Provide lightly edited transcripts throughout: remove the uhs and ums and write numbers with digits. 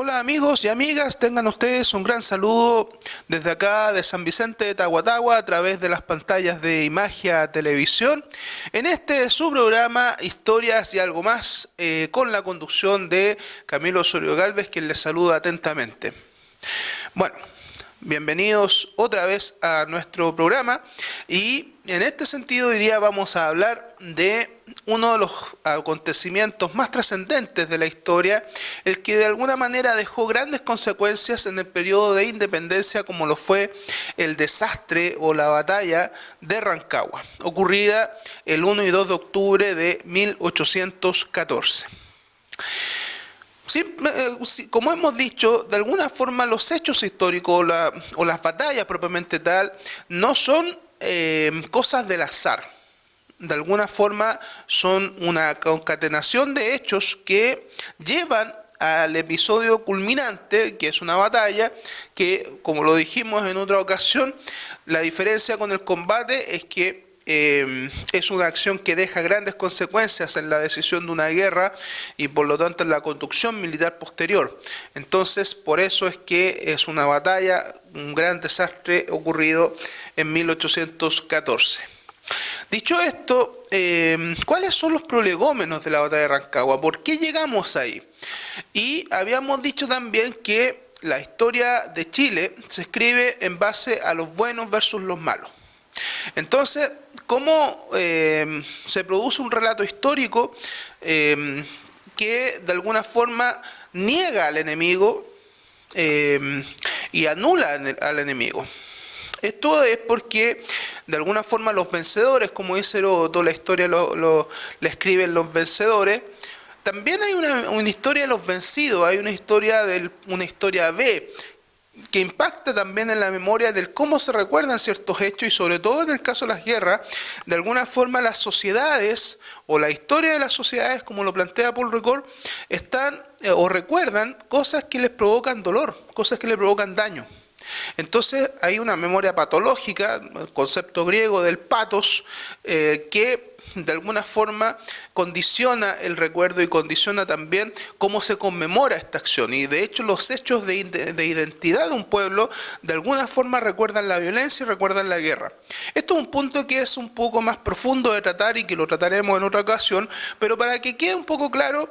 Hola amigos y amigas, tengan ustedes un gran saludo desde acá de San Vicente de Tahuatahua a través de las pantallas de Imagia Televisión en este su programa Historias y algo más con la conducción de Camilo Osorio Gálvez, quien les saluda atentamente. Bueno, bienvenidos otra vez a nuestro programa y en este sentido hoy día vamos a hablar de uno de los acontecimientos más trascendentes de la historia, el que de alguna manera dejó grandes consecuencias en el periodo de independencia, como lo fue el desastre o la batalla de Rancagua, ocurrida el 1 y 2 de octubre de 1814. Sí, como hemos dicho, de alguna forma los hechos históricos o las batallas propiamente tal no son cosas del azar. De alguna forma son una concatenación de hechos que llevan al episodio culminante, que es una batalla, que como lo dijimos en otra ocasión, la diferencia con el combate es que es una acción que deja grandes consecuencias en la decisión de una guerra y por lo tanto en la conducción militar posterior. Entonces, por eso es que es una batalla, un gran desastre ocurrido en 1814. Dicho esto, ¿cuáles son los prolegómenos de la batalla de Rancagua? ¿Por qué llegamos ahí? Y habíamos dicho también que la historia de Chile se escribe en base a los buenos versus los malos. Entonces, ¿cómo se produce un relato histórico que de alguna forma niega al enemigo y anula al enemigo? Esto es porque de alguna forma los vencedores, como dice Heródoto, la historia la escriben los vencedores. También hay una historia de los vencidos, hay una historia B, que impacta también en la memoria del cómo se recuerdan ciertos hechos y sobre todo en el caso de las guerras, de alguna forma las sociedades o la historia de las sociedades, como lo plantea Paul Ricoeur, están o recuerdan cosas que les provocan dolor, cosas que les provocan daño. Entonces hay una memoria patológica, el concepto griego del patos, que de alguna forma condiciona el recuerdo y condiciona también cómo se conmemora esta acción. Y de hecho los hechos de identidad de un pueblo de alguna forma recuerdan la violencia y recuerdan la guerra. Esto es un punto que es un poco más profundo de tratar y que lo trataremos en otra ocasión, pero para que quede un poco claro,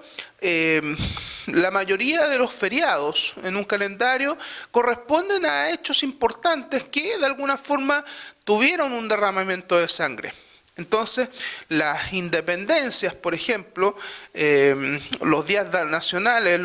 la mayoría de los feriados en un calendario corresponden a hechos importantes que de alguna forma tuvieron un derramamiento de sangre. Entonces, las independencias, por ejemplo, los días nacionales,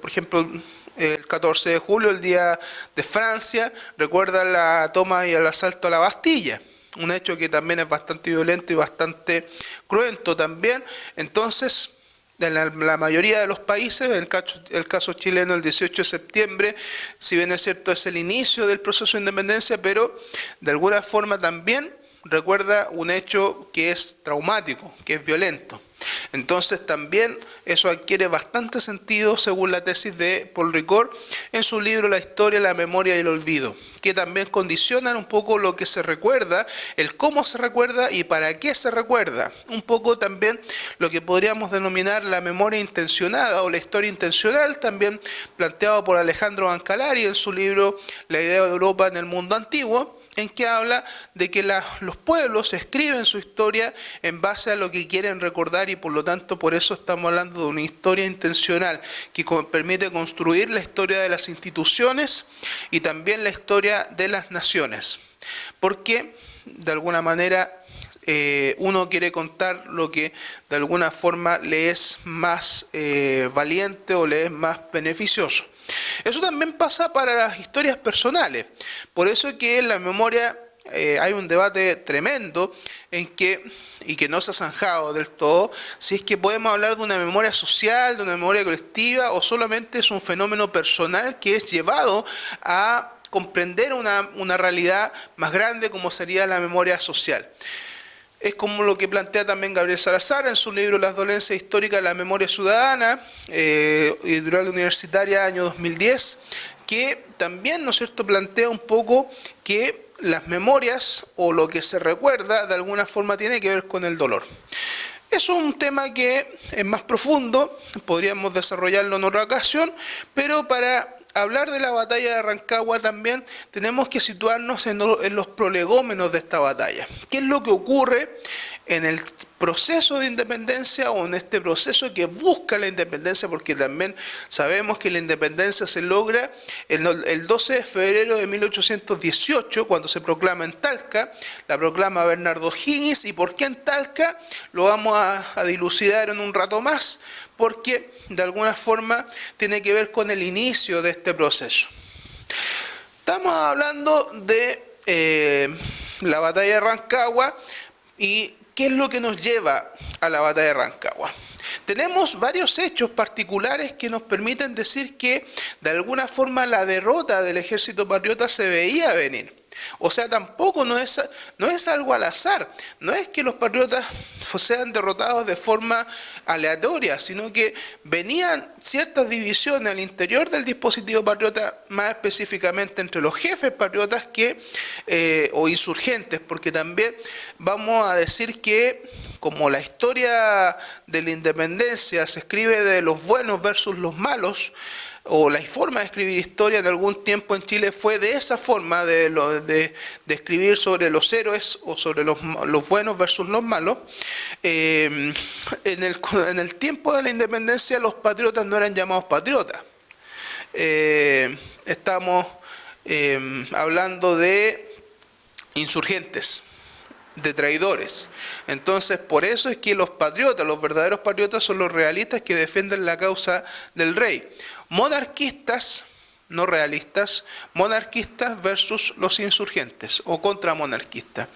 por ejemplo, el 14 de julio, el día de Francia, recuerda la toma y el asalto a la Bastilla, un hecho que también es bastante violento y bastante cruento también. Entonces, en la mayoría de los países, en el caso chileno, el 18 de septiembre, si bien es cierto, es el inicio del proceso de independencia, pero de alguna forma también recuerda un hecho que es traumático, que es violento. Entonces también eso adquiere bastante sentido según la tesis de Paul Ricoeur en su libro La historia, la memoria y el olvido, que también condicionan un poco lo que se recuerda, el cómo se recuerda y para qué se recuerda. Un poco también lo que podríamos denominar la memoria intencionada o la historia intencional, también planteado por Alejandro Bancalari en su libro La idea de Europa en el mundo antiguo, en que habla de que los pueblos escriben su historia en base a lo que quieren recordar y por lo tanto por eso estamos hablando de una historia intencional que permite construir la historia de las instituciones y también la historia de las naciones. Porque de alguna manera uno quiere contar lo que de alguna forma le es más valiente o le es más beneficioso. Eso también pasa para las historias personales. Por eso es que en la memoria hay un debate tremendo y que no se ha zanjado del todo, si es que podemos hablar de una memoria social, de una memoria colectiva, o solamente es un fenómeno personal que es llevado a comprender una realidad más grande como sería la memoria social. Es como lo que plantea también Gabriel Salazar en su libro Las dolencias históricas de la memoria ciudadana, editorial universitaria, año 2010, que también, ¿no es cierto?, plantea un poco que las memorias o lo que se recuerda de alguna forma tiene que ver con el dolor. Es un tema que es más profundo, podríamos desarrollarlo en otra ocasión, pero para hablar de la batalla de Rancagua también tenemos que situarnos en los prolegómenos de esta batalla. ¿Qué es lo que ocurre en el proceso de independencia o en este proceso que busca la independencia? Porque también sabemos que la independencia se logra el 12 de febrero de 1818, cuando se proclama en Talca, la proclama Bernardo O'Higgins. ¿Y por qué en Talca? Lo vamos a dilucidar en un rato más, porque de alguna forma tiene que ver con el inicio de este proceso. Estamos hablando de la batalla de Rancagua y ¿qué es lo que nos lleva a la batalla de Rancagua? Tenemos varios hechos particulares que nos permiten decir que de alguna forma la derrota del ejército patriota se veía venir. O sea, tampoco no es algo al azar, no es que los patriotas sean derrotados de forma aleatoria, sino que venían ciertas divisiones al interior del dispositivo patriota, más específicamente entre los jefes patriotas o insurgentes, porque también vamos a decir que como la historia de la independencia se escribe de los buenos versus los malos, o la forma de escribir historia en algún tiempo en Chile fue de esa forma, de escribir sobre los héroes o sobre los buenos versus los malos. En el tiempo de la independencia los patriotas no eran llamados patriotas. Estamos hablando de insurgentes, de traidores. Entonces, por eso es que los patriotas, los verdaderos patriotas, son los realistas que defienden la causa del rey. Monarquistas, no realistas, monarquistas versus los insurgentes o contramonarquistas.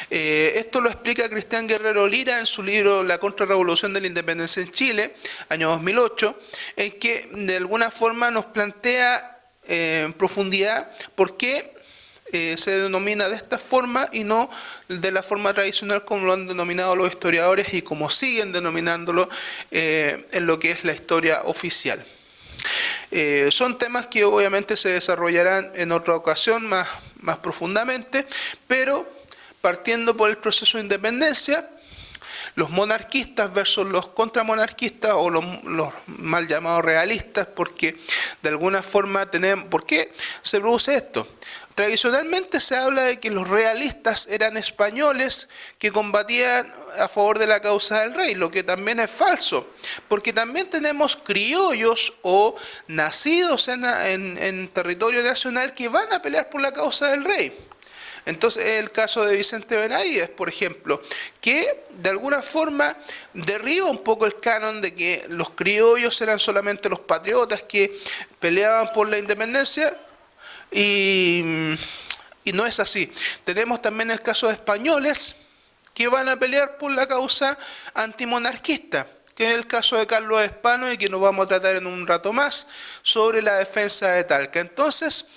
Esto lo explica Cristian Guerrero Lira en su libro La Contrarrevolución de la Independencia en Chile, año 2008, en que de alguna forma nos plantea en profundidad por qué se denomina de esta forma y no de la forma tradicional como lo han denominado los historiadores y como siguen denominándolo en lo que es la historia oficial. Son temas que obviamente se desarrollarán en otra ocasión más profundamente, pero partiendo por el proceso de independencia, los monarquistas versus los contramonarquistas o los mal llamados realistas, porque de alguna forma ¿por qué se produce esto? Tradicionalmente se habla de que los realistas eran españoles que combatían a favor de la causa del rey, lo que también es falso, porque también tenemos criollos o nacidos en territorio nacional que van a pelear por la causa del rey. Entonces es el caso de Vicente Benavides, por ejemplo, que de alguna forma derriba un poco el canon de que los criollos eran solamente los patriotas que peleaban por la independencia. Y no es así. Tenemos también el caso de españoles que van a pelear por la causa antimonarquista, que es el caso de Carlos Hispano y que nos vamos a tratar en un rato más sobre la defensa de Talca. Entonces,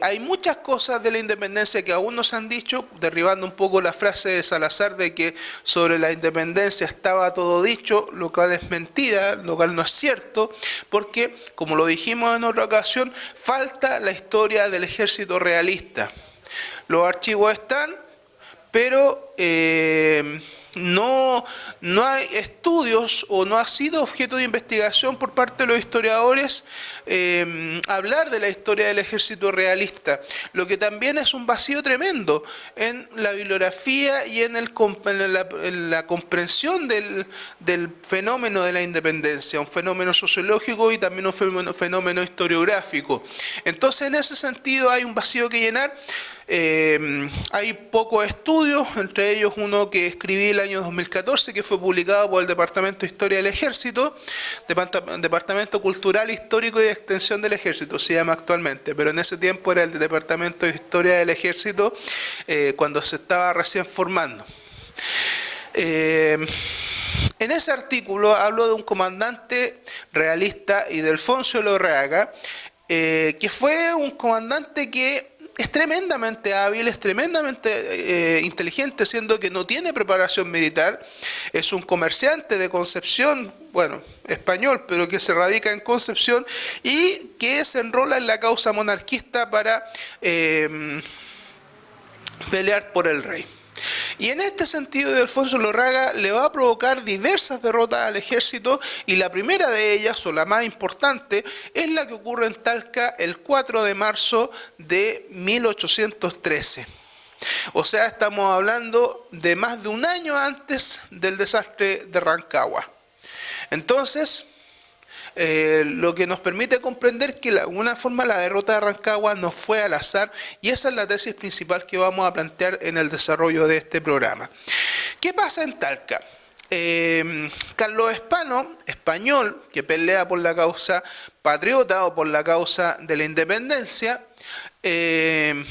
hay muchas cosas de la independencia que aún no se han dicho, derribando un poco la frase de Salazar de que sobre la independencia estaba todo dicho, lo cual es mentira, lo cual no es cierto, porque, como lo dijimos en otra ocasión, falta la historia del ejército realista. Los archivos están, pero no hay estudios o no ha sido objeto de investigación por parte de los historiadores hablar de la historia del ejército realista, lo que también es un vacío tremendo en la bibliografía y en la comprensión del fenómeno de la independencia, un fenómeno sociológico y también un fenómeno historiográfico. Entonces, en ese sentido hay un vacío que llenar. Hay pocos estudios, entre ellos uno que escribí el año 2014, que fue publicado por el Departamento de Historia del Ejército, Departamento Cultural, Histórico y de Extensión del Ejército, se llama actualmente, pero en ese tiempo era el Departamento de Historia del Ejército cuando se estaba recién formando. En ese artículo hablo de un comandante realista, Ildefonso Lorraga, que fue un comandante que es tremendamente hábil, es tremendamente inteligente, siendo que no tiene preparación militar, es un comerciante de Concepción, bueno, español, pero que se radica en Concepción y que se enrola en la causa monarquista para pelear por el rey. Y en este sentido, Alfonso Lorraga le va a provocar diversas derrotas al ejército, y la primera de ellas, o la más importante, es la que ocurre en Talca el 4 de marzo de 1813. O sea, estamos hablando de más de un año antes del desastre de Rancagua. Entonces, lo que nos permite comprender que de alguna forma la derrota de Rancagua no fue al azar, y esa es la tesis principal que vamos a plantear en el desarrollo de este programa. ¿Qué pasa en Talca? Carlos Espano, español, que pelea por la causa patriota o por la causa de la independencia, de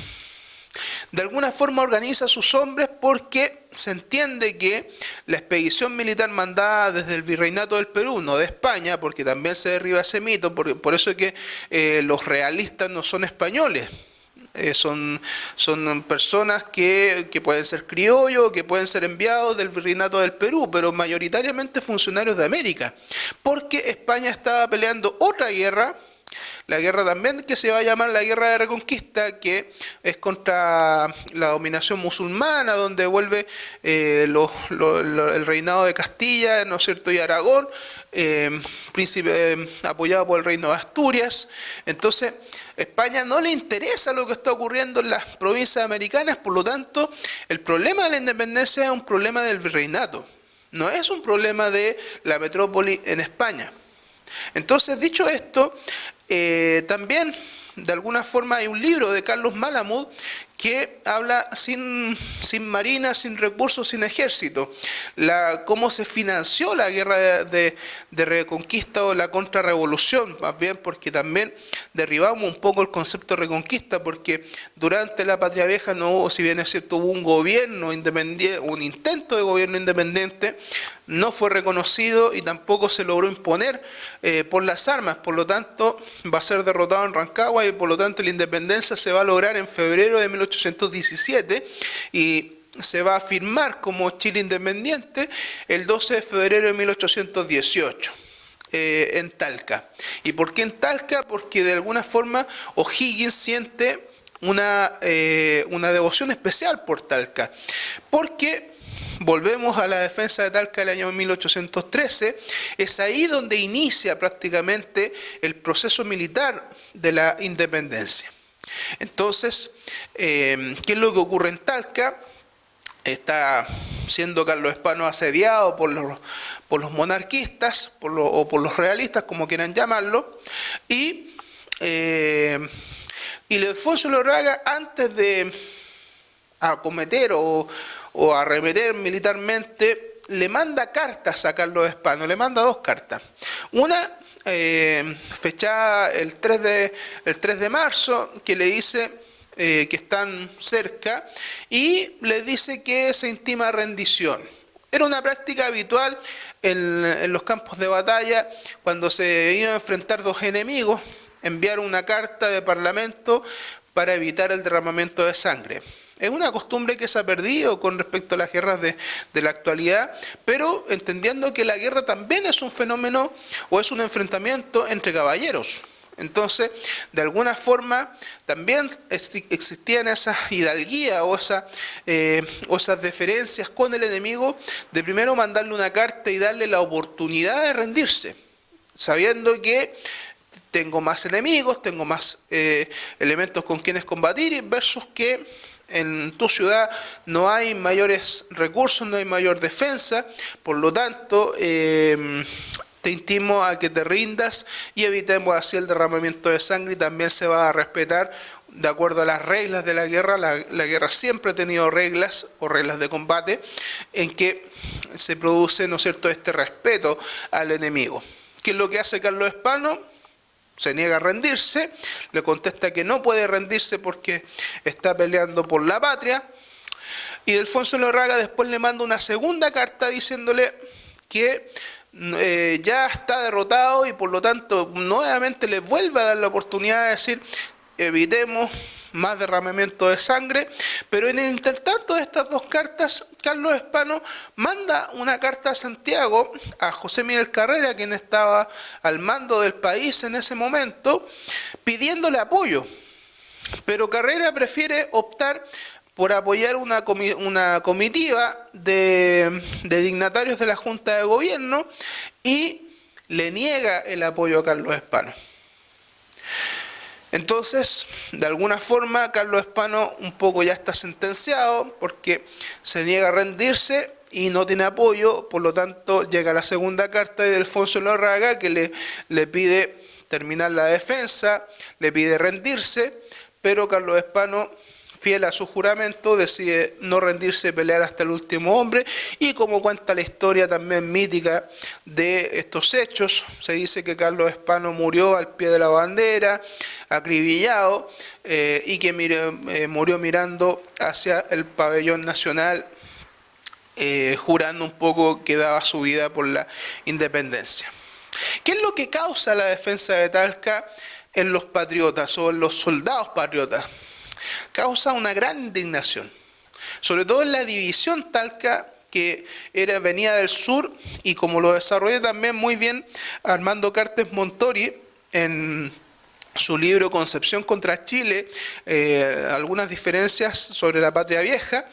alguna forma organiza a sus hombres, porque se entiende que la expedición militar mandada desde el Virreinato del Perú, no de España, porque también se derriba ese mito, por eso es que los realistas no son españoles. Son personas que pueden ser criollos, que pueden ser enviados del Virreinato del Perú, pero mayoritariamente funcionarios de América, porque España estaba peleando otra guerra, la guerra también que se va a llamar la Guerra de Reconquista, que es contra la dominación musulmana, donde vuelve el reinado de Castilla, ¿no es cierto?, y Aragón, apoyado por el reino de Asturias. Entonces, a España no le interesa lo que está ocurriendo en las provincias americanas, por lo tanto, el problema de la independencia es un problema del virreinato, no es un problema de la metrópoli en España. Entonces, dicho esto, también de alguna forma hay un libro de Carlos Malamud que habla sin marina, sin recursos, sin ejército, cómo se financió la guerra de reconquista o la contrarrevolución, más bien, porque también derribamos un poco el concepto de reconquista, porque durante la Patria Vieja no hubo, si bien es cierto, hubo un gobierno independiente, un intento de gobierno independiente, no fue reconocido y tampoco se logró imponer por las armas, por lo tanto va a ser derrotado en Rancagua, y por lo tanto la independencia se va a lograr en febrero de 1817 y se va a firmar como Chile independiente el 12 de febrero de 1818. En Talca. ¿Y por qué en Talca? Porque de alguna forma O'Higgins siente una devoción especial por Talca, porque volvemos a la defensa de Talca del año 1813, es ahí donde inicia prácticamente el proceso militar de la independencia. Entonces, ¿qué es lo que ocurre en Talca? Está siendo Carlos Espano asediado por los monarquistas, o por los realistas, como quieran llamarlo, y Alfonso Lorraga, antes de acometer o arremeter militarmente, le manda cartas a Carlos Espano, le manda dos cartas. Una fechada el 3 de marzo, que le dice que están cerca, y le dice que se intima rendición. Era una práctica habitual en los campos de batalla, cuando se iban a enfrentar dos enemigos, enviar una carta de parlamento para evitar el derramamiento de sangre. Es una costumbre que se ha perdido con respecto a las guerras de la actualidad, pero entendiendo que la guerra también es un fenómeno o es un enfrentamiento entre caballeros. Entonces, de alguna forma, también existían esas hidalguías o esas deferencias con el enemigo, de primero mandarle una carta y darle la oportunidad de rendirse, sabiendo que tengo más enemigos, tengo más elementos con quienes combatir, versus que en tu ciudad no hay mayores recursos, no hay mayor defensa, por lo tanto te intimo a que te rindas y evitemos así el derramamiento de sangre, y también se va a respetar de acuerdo a las reglas de la guerra. La guerra siempre ha tenido reglas o reglas de combate en que se produce, ¿no es cierto?, este respeto al enemigo. ¿Qué es lo que hace Carlos Espano? Se niega a rendirse, le contesta que no puede rendirse porque está peleando por la patria, y Alfonso Lorraga después le manda una segunda carta diciéndole que ya está derrotado, y por lo tanto nuevamente le vuelve a dar la oportunidad de decir evitemos más derramamiento de sangre. Pero en el intertanto de estas dos cartas, Carlos Espano manda una carta a Santiago a José Miguel Carrera, quien estaba al mando del país en ese momento, pidiéndole apoyo. Pero Carrera prefiere optar por apoyar una comitiva de dignatarios de la Junta de Gobierno y le niega el apoyo a Carlos Spano. Entonces, de alguna forma, Carlos Spano un poco ya está sentenciado porque se niega a rendirse y no tiene apoyo, por lo tanto llega la segunda carta de Alfonso Larraga que le pide terminar la defensa, le pide rendirse, pero Carlos Spano, fiel a su juramento, decide no rendirse y pelear hasta el último hombre. Y como cuenta la historia también mítica de estos hechos, se dice que Carlos Spano murió al pie de la bandera, acribillado, y que murió mirando hacia el pabellón nacional, jurando un poco que daba su vida por la independencia. ¿Qué es lo que causa la defensa de Talca en los patriotas o en los soldados patriotas? Causa una gran indignación, sobre todo en la división Talca, que venía del sur, y como lo desarrolla también muy bien Armando Cartes Montori en su libro Concepción contra Chile, algunas diferencias sobre la patria vieja.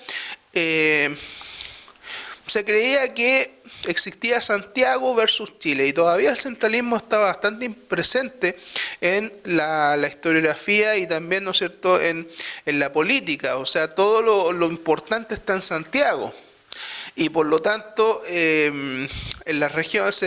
Se creía que existía Santiago versus Chile, y todavía el centralismo está bastante presente en la historiografía y también, ¿no es cierto?, en la política. O sea, todo lo importante está en Santiago. Y por lo tanto, en las regiones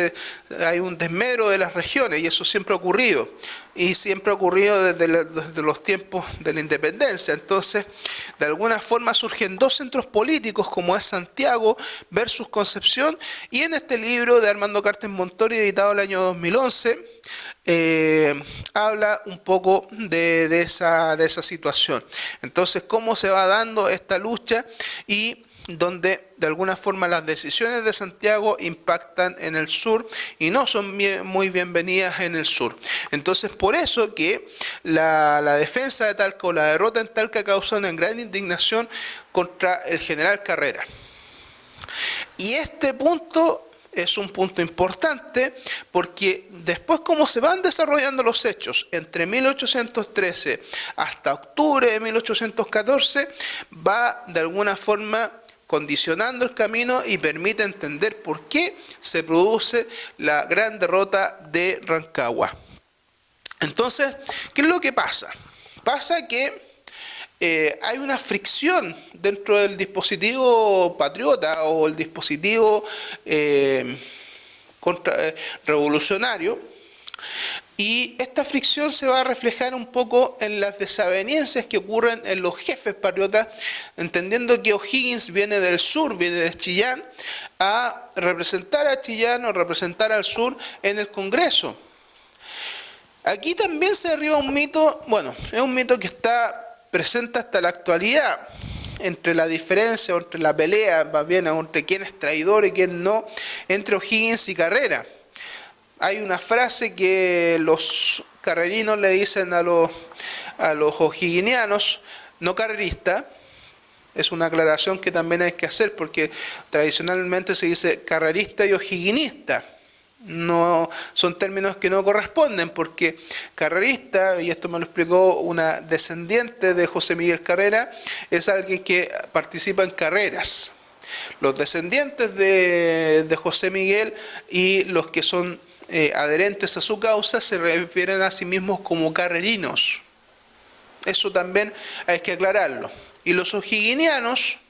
hay un desmedro de las regiones, y eso siempre ha ocurrido. Y siempre ha ocurrido desde los tiempos de la independencia. Entonces, de alguna forma surgen dos centros políticos, como es Santiago versus Concepción, y en este libro de Armando Cartes Montori, editado el año 2011, habla un poco de esa situación. Entonces, cómo se va dando esta lucha y donde de alguna forma las decisiones de Santiago impactan en el sur y no son muy bienvenidas en el sur. Entonces, por eso que la defensa de Talca o la derrota en Talca causa una gran indignación contra el general Carrera. Y este punto es un punto importante porque después, como se van desarrollando los hechos entre 1813 hasta octubre de 1814, va de alguna forma condicionando el camino y permite entender por qué se produce la gran derrota de Rancagua. Entonces, ¿qué es lo que pasa? Pasa que hay una fricción dentro del dispositivo patriota o el dispositivo revolucionario, y esta fricción se va a reflejar un poco en las desavenencias que ocurren en los jefes patriotas, entendiendo que O'Higgins viene del sur, viene de Chillán, a representar a Chillán o representar al sur en el Congreso. Aquí también se derriba un mito, bueno, es un mito que está presente hasta la actualidad, entre la diferencia, o entre la pelea, más bien, entre quién es traidor y quién no, entre O'Higgins y Carrera. Hay una frase que los carrerinos le dicen a los o'higginianos, no carreristas. Es una aclaración que también hay que hacer porque tradicionalmente se dice carrerista y o'higginista. No, son términos que no corresponden, porque carrerista, y esto me lo explicó una descendiente de José Miguel Carrera, es alguien que participa en carreras. Los descendientes de José Miguel y los que son adherentes a su causa se refieren a sí mismos como carrerinos. Eso también hay que aclararlo. Y los o'higginianos,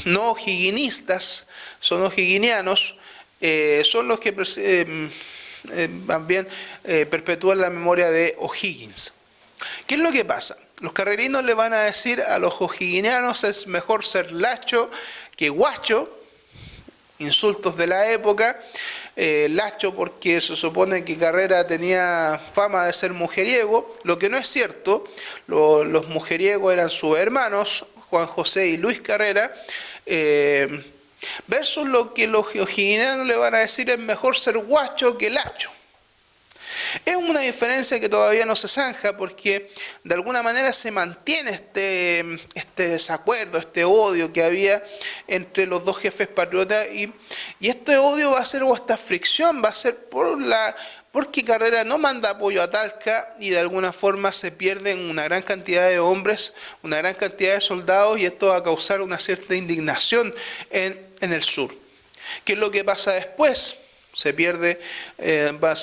no o'higginistas, son o'higginianos, son los que también perpetúan la memoria de O'Higgins. ¿Qué es lo que pasa? Los carrerinos le van a decir a los o'higginianos: es mejor ser lacho que guacho. Insultos de la época. Lacho porque se supone que Carrera tenía fama de ser mujeriego, lo que no es cierto. Los mujeriegos eran sus hermanos, Juan José y Luis Carrera, versus lo que los o'higginianos le van a decir: es mejor ser guacho que lacho. Es una diferencia que todavía no se zanja porque de alguna manera se mantiene este desacuerdo, este odio que había entre los dos jefes patriotas, y este odio va a ser, o esta fricción va a ser porque Carrera no manda apoyo a Talca y de alguna forma se pierden una gran cantidad de hombres, una gran cantidad de soldados, y esto va a causar una cierta indignación en el sur. ¿Qué es lo que pasa después? Se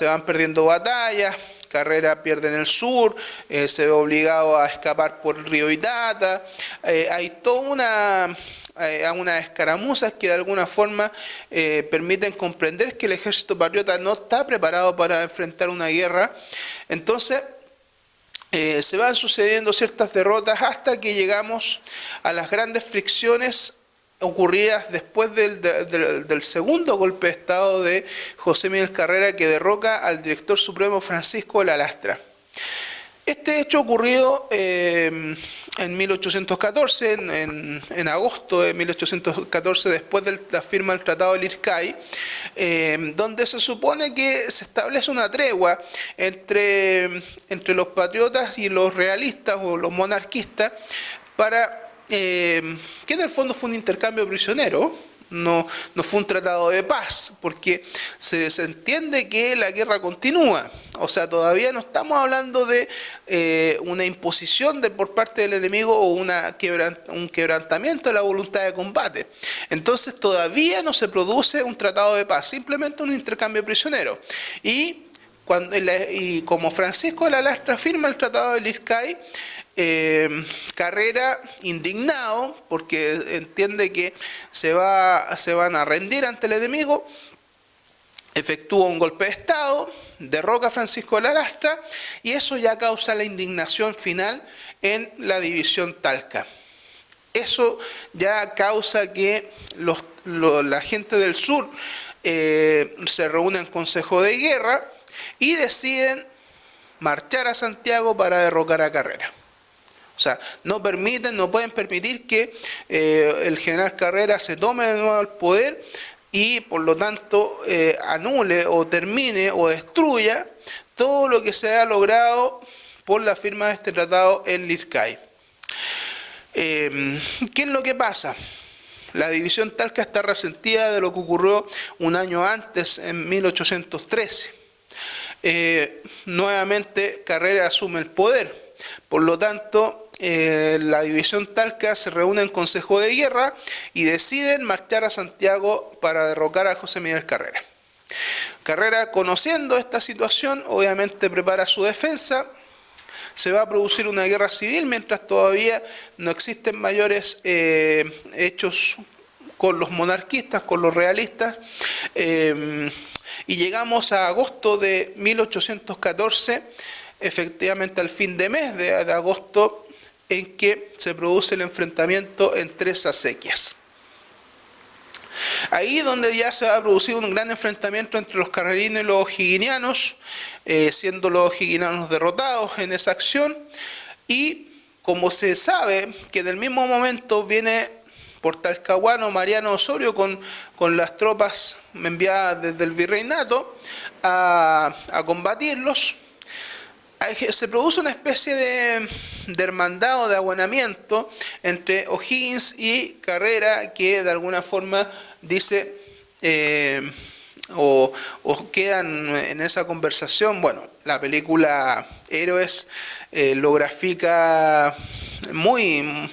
van perdiendo batallas. Carrera pierde en el sur, se ve obligado a escapar por el río Itata. Hay toda unas escaramuzas que de alguna forma permiten comprender que el ejército patriota no está preparado para enfrentar una guerra. Entonces se van sucediendo ciertas derrotas hasta que llegamos a las grandes fricciones ocurridas después del segundo golpe de Estado de José Miguel Carrera, que derroca al director supremo Francisco de la Lastra. Este hecho ocurrido en 1814, en agosto de 1814, después de la firma del Tratado de Lircay, donde se supone que se establece una tregua entre los patriotas y los realistas o los monarquistas para que en el fondo fue un intercambio prisionero, no fue un tratado de paz, porque se entiende que la guerra continúa. O sea, todavía no estamos hablando de una imposición por parte del enemigo o un quebrantamiento de la voluntad de combate. Entonces todavía no se produce un tratado de paz, simplemente un intercambio prisionero. Y como Francisco de la Lastra firma el Tratado de Lircay, Carrera, indignado porque entiende que se van a rendir ante el enemigo, efectúa un golpe de Estado, derroca a Francisco de la Lastra, y eso ya causa la indignación final en la división Talca. Eso ya causa que la gente del sur se reúne en consejo de guerra y deciden marchar a Santiago para derrocar a Carrera. O sea, no pueden permitir que el general Carrera se tome de nuevo el poder y por lo tanto anule o termine o destruya todo lo que se ha logrado por la firma de este tratado en Lircay. ¿Qué es lo que pasa? La división Talca está resentida de lo que ocurrió un año antes, en 1813. Nuevamente Carrera asume el poder. Por lo tanto, la división Talca se reúne en consejo de guerra y deciden marchar a Santiago para derrocar a José Miguel Carrera. Carrera, conociendo esta situación, obviamente prepara su defensa. Se va a producir una guerra civil mientras todavía no existen mayores hechos con los monarquistas, con los realistas. Y llegamos a agosto de 1814, efectivamente al fin de mes de agosto, en que se produce el enfrentamiento en Tres Acequias. Ahí donde ya se va a producir un gran enfrentamiento entre los carrerinos y los o'higginianos, siendo los o'higginianos derrotados en esa acción. Y como se sabe que del mismo momento viene por Talcahuano Mariano Osorio con las tropas enviadas desde el virreinato a combatirlos, se produce una especie de hermandad o de aguanamiento entre O'Higgins y Carrera, que de alguna forma dice o quedan en esa conversación. Bueno, la película Héroes lo grafica muy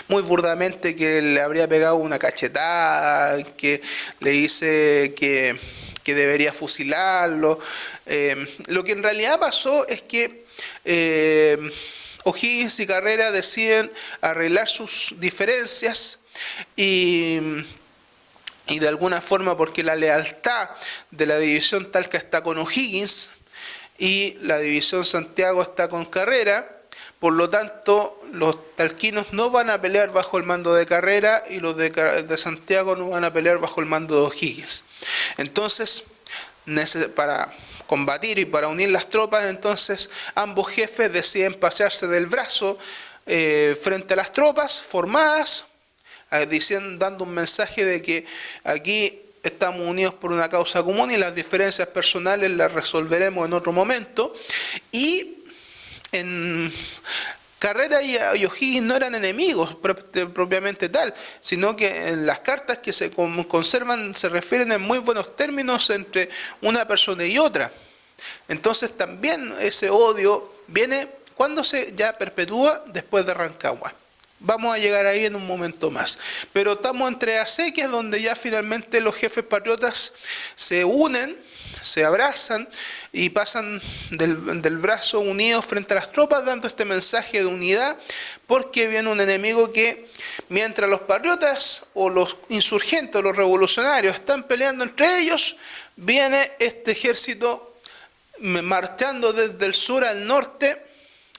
burdamente, que le habría pegado una cachetada, que le dice que debería fusilarlo. Lo que en realidad pasó es que O'Higgins y Carrera deciden arreglar sus diferencias y de alguna forma, porque la lealtad de la división Talca está con O'Higgins y la división Santiago está con Carrera. Por lo tanto, los talquinos no van a pelear bajo el mando de Carrera y los de Santiago no van a pelear bajo el mando de O'Higgins. Entonces, para combatir y para unir las tropas, entonces ambos jefes deciden pasearse del brazo frente a las tropas formadas, dando un mensaje de que aquí estamos unidos por una causa común y las diferencias personales las resolveremos en otro momento. Y Carrera y O'Higgins no eran enemigos propiamente tal, sino que en las cartas que se conservan se refieren en muy buenos términos entre una persona y otra. Entonces también ese odio viene cuando se ya perpetúa después de Rancagua. Vamos a llegar ahí en un momento más. Pero estamos entre acequias donde ya finalmente los jefes patriotas se unen, se abrazan y pasan del brazo unido frente a las tropas, dando este mensaje de unidad, porque viene un enemigo que, mientras los patriotas o los insurgentes o los revolucionarios están peleando entre ellos, viene este ejército marchando desde el sur al norte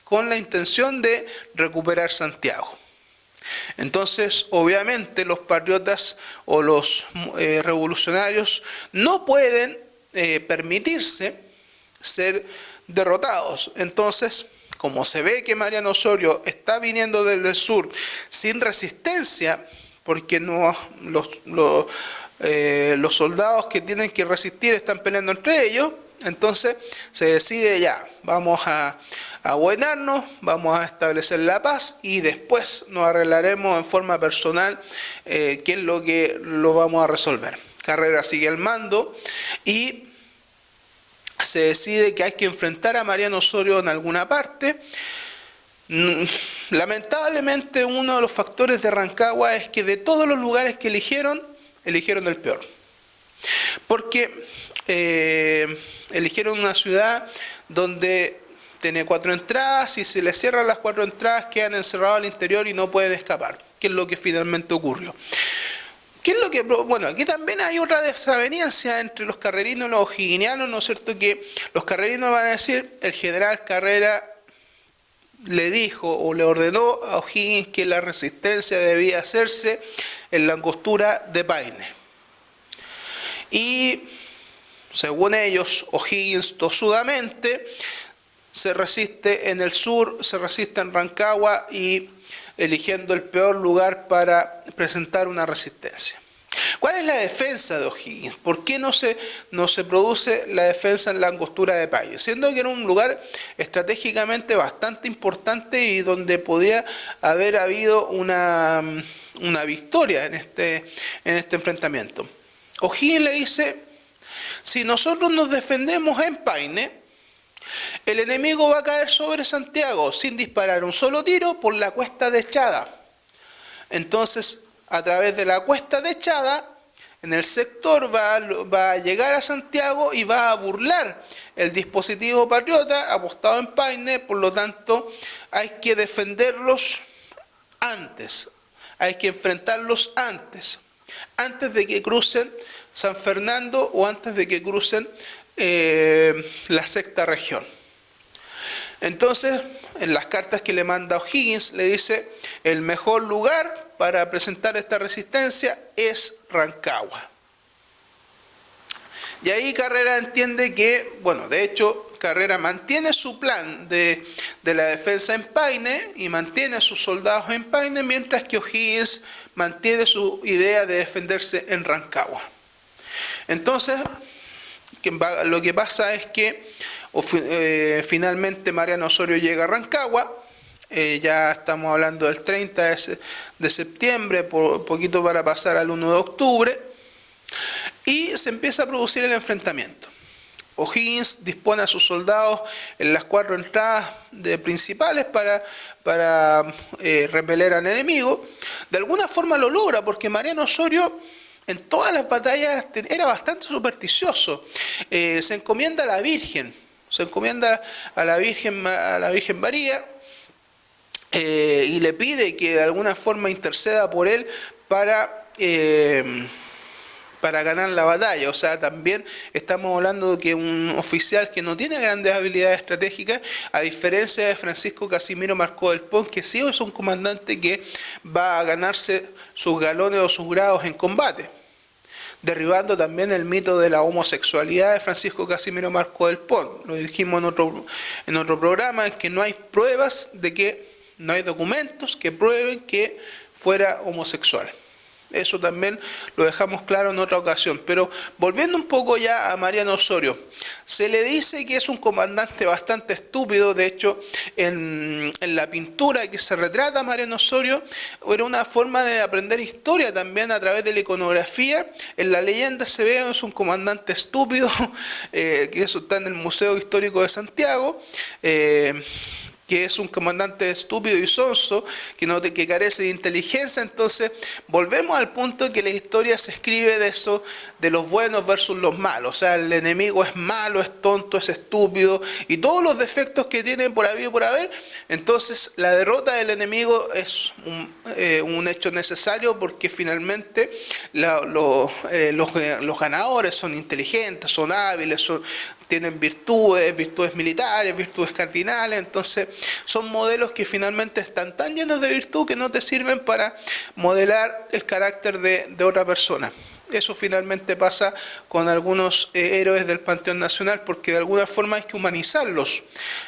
con la intención de recuperar Santiago. Entonces, obviamente, los patriotas o los revolucionarios no pueden permitirse ser derrotados. Entonces, como se ve que Mariano Osorio está viniendo desde el sur sin resistencia, porque los soldados que tienen que resistir están peleando entre ellos, entonces se decide ya, vamos a abuenarnos, vamos a establecer la paz y después nos arreglaremos en forma personal qué es lo que lo vamos a resolver. Carrera sigue al mando y se decide que hay que enfrentar a Mariano Osorio en alguna parte. Lamentablemente uno de los factores de Rancagua es que de todos los lugares que eligieron el peor. Porque eligieron una ciudad donde tiene 4 entradas y si le cierran las 4 entradas quedan encerrados al interior y no pueden escapar, que es lo que finalmente ocurrió. ¿Qué es lo que? Bueno, aquí también hay otra desaveniencia entre los carrerinos y los o'higginianos, ¿no es cierto? Que los carrerinos van a decir, el general Carrera le dijo o le ordenó a O'Higgins que la resistencia debía hacerse en la angostura de Paine. Y según ellos, O'Higgins tosudamente se resiste en el sur, se resiste en Rancagua y eligiendo el peor lugar para presentar una resistencia. ¿Cuál es la defensa de O'Higgins? ¿Por qué no se produce la defensa en la angostura de Paine? Siendo que era un lugar estratégicamente bastante importante y donde podía haber habido una victoria en este enfrentamiento. O'Higgins le dice, si nosotros nos defendemos en Paine, el enemigo va a caer sobre Santiago sin disparar un solo tiro por la cuesta de Echada. Entonces, a través de la cuesta de Echada, en el sector va a llegar a Santiago y va a burlar el dispositivo patriota apostado en Paine. Por lo tanto, hay que defenderlos antes, hay que enfrentarlos antes de que crucen San Fernando o antes de que crucen la sexta región. Entonces, en las cartas que le manda O'Higgins, le dice, el mejor lugar para presentar esta resistencia es Rancagua. Y ahí Carrera entiende que, bueno, de hecho, Carrera mantiene su plan de la defensa en Paine y mantiene a sus soldados en Paine, mientras que O'Higgins mantiene su idea de defenderse en Rancagua. Entonces, lo que pasa es que finalmente Mariano Osorio llega a Rancagua, ya estamos hablando del 30 de septiembre, poquito para pasar al 1 de octubre, y se empieza a producir el enfrentamiento. O'Higgins dispone a sus soldados en las 4 entradas principales para repeler al enemigo. De alguna forma lo logra, porque Mariano Osorio en todas las batallas era bastante supersticioso. Se encomienda a la Virgen, a la Virgen María, y le pide que de alguna forma interceda por él para ganar la batalla. O sea, también estamos hablando de que un oficial que no tiene grandes habilidades estratégicas, a diferencia de Francisco Casimiro Marcó del Pont, que sí es un comandante que va a ganarse sus galones o sus grados en combate, derribando también el mito de la homosexualidad de Francisco Casimiro Marcó del Pont. Lo dijimos en otro programa, es que no hay pruebas no hay documentos que prueben que fuera homosexual. Eso también lo dejamos claro en otra ocasión. Pero volviendo un poco ya a Mariano Osorio, se le dice que es un comandante bastante estúpido. De hecho, en la pintura que se retrata a Mariano Osorio, era una forma de aprender historia también a través de la iconografía. En la leyenda se ve que es un comandante estúpido, que eso está en el Museo Histórico de Santiago. Que es un comandante estúpido y sonso, que carece de inteligencia. Entonces volvemos al punto que la historia se escribe de eso, de los buenos versus los malos. O sea, el enemigo es malo, es tonto, es estúpido, y todos los defectos que tiene por haber y por haber. Entonces la derrota del enemigo es un hecho necesario, porque finalmente los ganadores son inteligentes, son hábiles, tienen virtudes militares, virtudes cardinales. Entonces son modelos que finalmente están tan llenos de virtud que no te sirven para modelar el carácter de otra persona. Eso finalmente pasa con algunos héroes del Panteón Nacional, porque de alguna forma hay que humanizarlos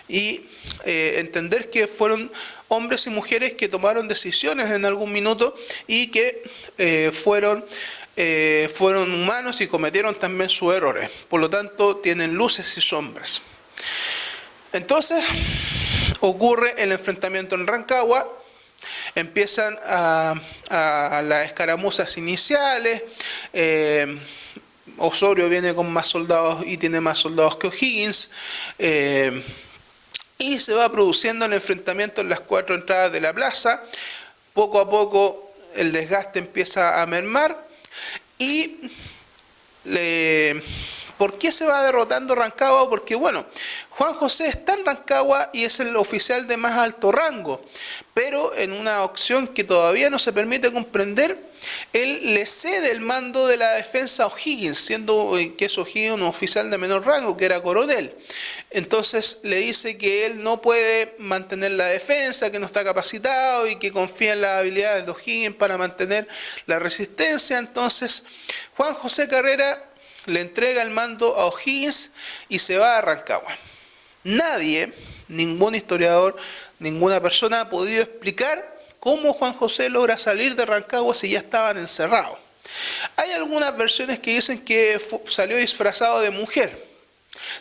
y entender que fueron hombres y mujeres que tomaron decisiones en algún minuto y que fueron humanos y cometieron también sus errores. Por lo tanto, tienen luces y sombras. Entonces, ocurre el enfrentamiento en Rancagua. Empiezan a las escaramuzas iniciales. Osorio viene con más soldados y tiene más soldados que O'Higgins. Y se va produciendo el enfrentamiento en las 4 entradas de la plaza. Poco a poco el desgaste empieza a mermar. ¿Y por qué se va derrotando Rancagua? Porque bueno, Juan José está en Rancagua y es el oficial de más alto rango, pero en una opción que todavía no se permite comprender, él le cede el mando de la defensa a O'Higgins, siendo que es O'Higgins un oficial de menor rango, que era coronel. Entonces le dice que él no puede mantener la defensa, que no está capacitado y que confía en las habilidades de O'Higgins para mantener la resistencia. Entonces Juan José Carrera le entrega el mando a O'Higgins y se va a Rancagua. Nadie, ningún historiador, ninguna persona ha podido explicar cómo Juan José logra salir de Rancagua si ya estaban encerrados. Hay algunas versiones que dicen que salió disfrazado de mujer.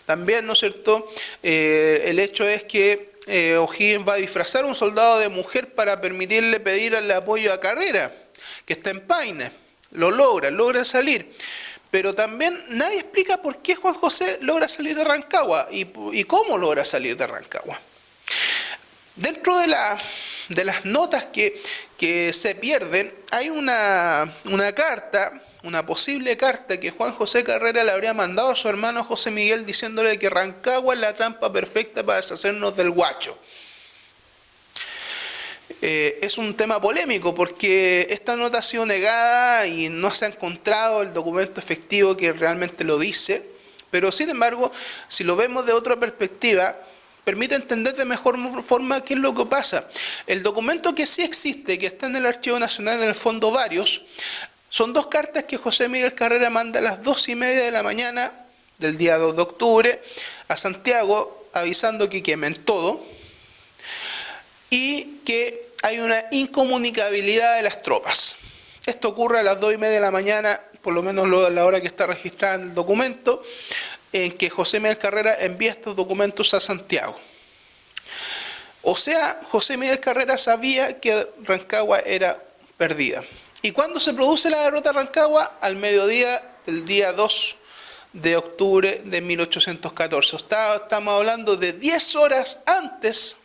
También, ¿no es cierto?, el hecho es que O'Higgins va a disfrazar a un soldado de mujer para permitirle pedirle apoyo a Carrera, que está en Paine. Lo logra salir. Pero también nadie explica por qué Juan José logra salir de Rancagua y cómo logra salir de Rancagua. Dentro de las notas que se pierden, hay una carta, una posible carta que Juan José Carrera le habría mandado a su hermano José Miguel diciéndole que Rancagua es la trampa perfecta para deshacernos del Guacho. Es un tema polémico porque esta nota ha sido negada y no se ha encontrado el documento efectivo que realmente lo dice, pero sin embargo, si lo vemos de otra perspectiva, permite entender de mejor forma qué es lo que pasa. El documento que sí existe, que está en el Archivo Nacional, en el fondo varios, son 2 cartas que José Miguel Carrera manda a las 2:30 de la mañana del día 2 de octubre a Santiago, avisando que quemen todo y que hay una incomunicabilidad de las tropas. Esto ocurre a las 2:30 de la mañana, por lo menos la hora que está registrada en el documento, en que José Miguel Carrera envía estos documentos a Santiago. O sea, José Miguel Carrera sabía que Rancagua era perdida. ¿Y cuándo se produce la derrota de Rancagua? Al mediodía del día 2 de octubre de 1814. Estamos hablando de 10 horas antes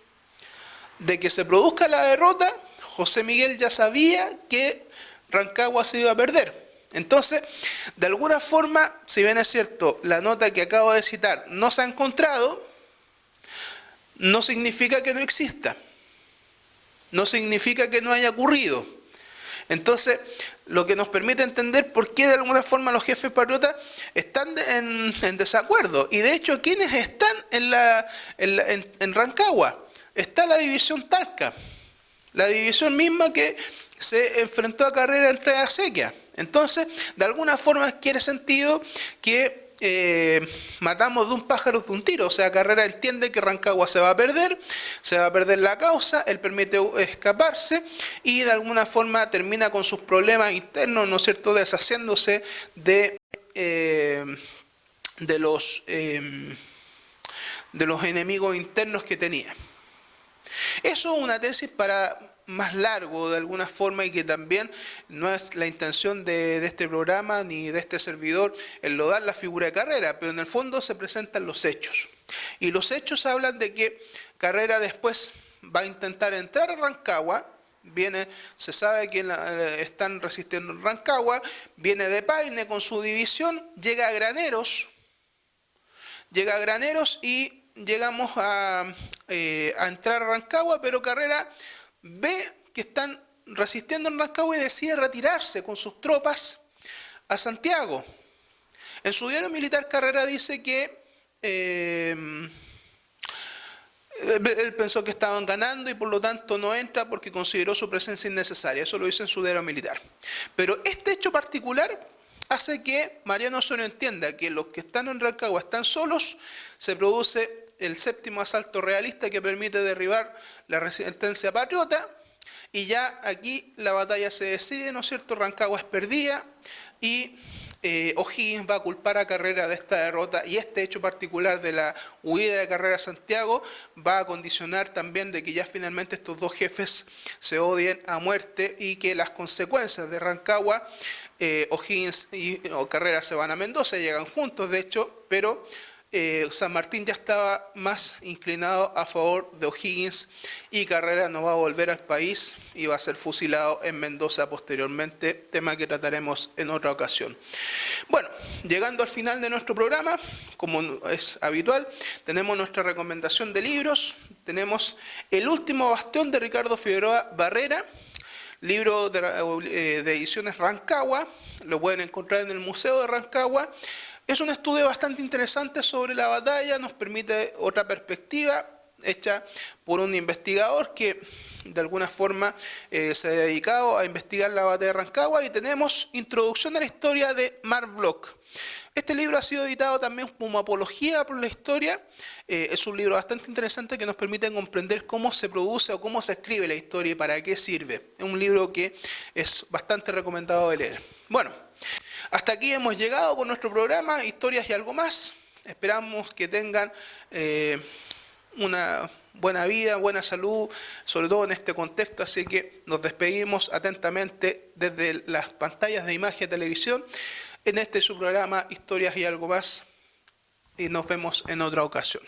de que se produzca la derrota. José Miguel ya sabía que Rancagua se iba a perder. Entonces, de alguna forma, si bien es cierto, la nota que acabo de citar no se ha encontrado, no significa que no exista, no significa que no haya ocurrido. Entonces, lo que nos permite entender por qué de alguna forma los jefes patriotas están en desacuerdo. Y de hecho, ¿quiénes están en Rancagua? Está la división Talca, la división misma que se enfrentó a Carrera entre Acequia. Entonces, de alguna forma quiere sentido que matamos de un pájaro de un tiro. O sea, Carrera entiende que Rancagua se va a perder la causa, él permite escaparse y de alguna forma termina con sus problemas internos, ¿no es cierto?, deshaciéndose de los enemigos internos que tenía. Eso es una tesis para más largo de alguna forma y que también no es la intención de este programa ni de este servidor enlodar la figura de Carrera, pero en el fondo se presentan los hechos. Y los hechos hablan de que Carrera después va a intentar entrar a Rancagua, se sabe que están resistiendo en Rancagua, viene de Paine con su división, llega a Graneros y llegamos a entrar a Rancagua, pero Carrera ve que están resistiendo en Rancagua y decide retirarse con sus tropas a Santiago. En su diario militar, Carrera dice que él pensó que estaban ganando y por lo tanto no entra porque consideró su presencia innecesaria. Eso lo dice en su diario militar. Pero este hecho particular hace que Mariano Osorio entienda que los que están en Rancagua están solos. Se produce el séptimo asalto realista que permite derribar la resistencia patriota y ya aquí la batalla se decide, ¿no es cierto? Rancagua es perdida y O'Higgins va a culpar a Carrera de esta derrota y este hecho particular de la huida de Carrera a Santiago va a condicionar también de que ya finalmente estos dos jefes se odien a muerte y que las consecuencias de Rancagua, O'Higgins y Carrera se van a Mendoza, llegan juntos de hecho, pero San Martín ya estaba más inclinado a favor de O'Higgins y Carrera no va a volver al país y va a ser fusilado en Mendoza posteriormente, tema que trataremos en otra ocasión. Bueno, llegando al final de nuestro programa, como es habitual, tenemos nuestra recomendación de libros, tenemos El último bastión de Ricardo Figueroa Barrera, libro de ediciones Rancagua, lo pueden encontrar en el Museo de Rancagua. Es un estudio bastante interesante sobre la batalla, nos permite otra perspectiva hecha por un investigador que de alguna forma se ha dedicado a investigar la batalla de Rancagua y tenemos Introducción a la historia de Marc Bloch. Este libro ha sido editado también como apología por la historia, es un libro bastante interesante que nos permite comprender cómo se produce o cómo se escribe la historia y para qué sirve. Es un libro que es bastante recomendado de leer. Bueno, hasta aquí hemos llegado con nuestro programa, Historias y algo más. Esperamos que tengan una buena vida, buena salud, sobre todo en este contexto, así que nos despedimos atentamente desde las pantallas de Imagen Televisión en este su programa Historias y algo más y nos vemos en otra ocasión.